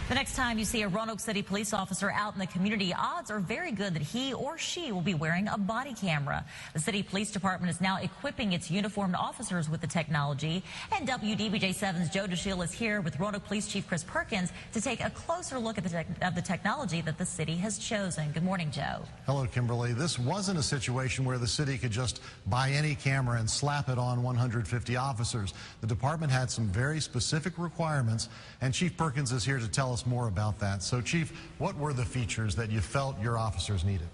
The next time you see a Roanoke City police officer out in the community, odds are very good that he or she will be wearing a body camera. The city police department is now equipping its uniformed officers with the technology. And WDBJ7's Joe DeShiel is here with Roanoke Police Chief Chris Perkins to take a closer look at the technology that the city has chosen. Good morning, Joe. Hello, Kimberly. This wasn't a situation where the city could just buy any camera and slap it on 150 officers. The department had some very specific requirements, and Chief Perkins is here to tell us more about that. So, Chief, what were the features that you felt your officers needed?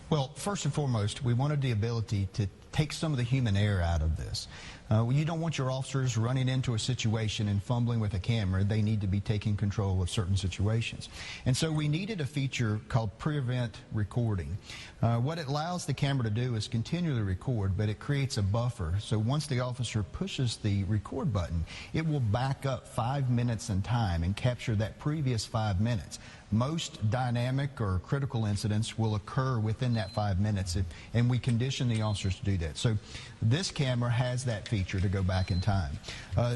Well, first and foremost, we wanted the ability to take some of the human error out of this. You don't want your officers running into a situation and fumbling with a camera. They need to be taking control of certain situations. And so we needed a feature called prevent recording. What it allows the camera to do is continually record, but it creates a buffer. So once the officer pushes the record button, it will back up 5 minutes in time and capture that previous 5 minutes. Most dynamic or critical incidents will occur within that 5 minutes, and we condition the officers to do that. So this camera has that feature to go back in time.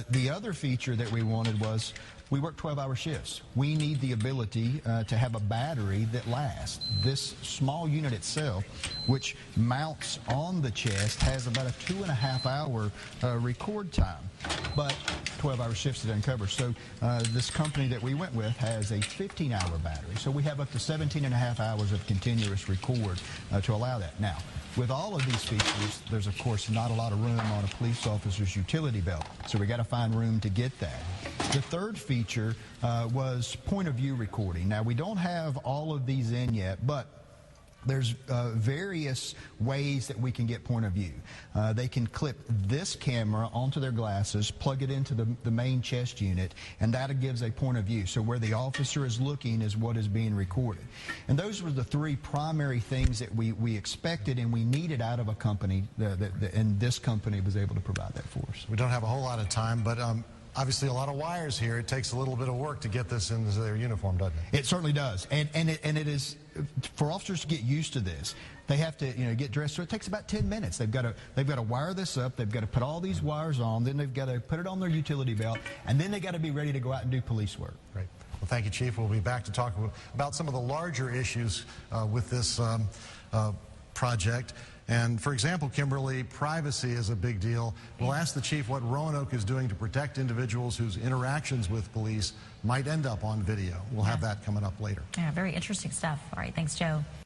The other feature that we wanted was we work 12-hour shifts. We need the ability to have a battery that lasts. This small unit itself, which mounts on the chest, has about a 2.5-hour record time, but 12-hour shifts it uncovers. So this company that we went with has a 15-hour battery. So we have up to 17.5 hours of continuous record to allow that. Now, with all of these features, there's of course not a lot of room on a police officer's utility belt. So we got to find room to get that. The third feature was point of view recording. Now, we don't have all of these in yet, but there's various ways that we can get point of view. They can clip this camera onto their glasses, plug it into the main chest unit, and that gives a point of view. So where the officer is looking is what is being recorded. And those were the three primary things that we expected and we needed out of a company, and this company was able to provide that for us. We don't have a whole lot of time, but obviously a lot of wires here. It takes a little bit of work to get this into their uniform, doesn't it? It certainly does. And it is, for officers to get used to this, they have to get dressed. So it takes about 10 minutes. They've got to wire this up. They've got to put all these wires on. Then they've got to put it on their utility belt. And then they've got to be ready to go out and do police work. Great. Well, thank you, Chief. We'll be back to talk about some of the larger issues with this project. And for example, Kimberly, privacy is a big deal. We'll ask the Chief what Roanoke is doing to protect individuals whose interactions with police might end up on video. We'll have that coming up later. Yeah, very interesting stuff. All right, thanks, Joe.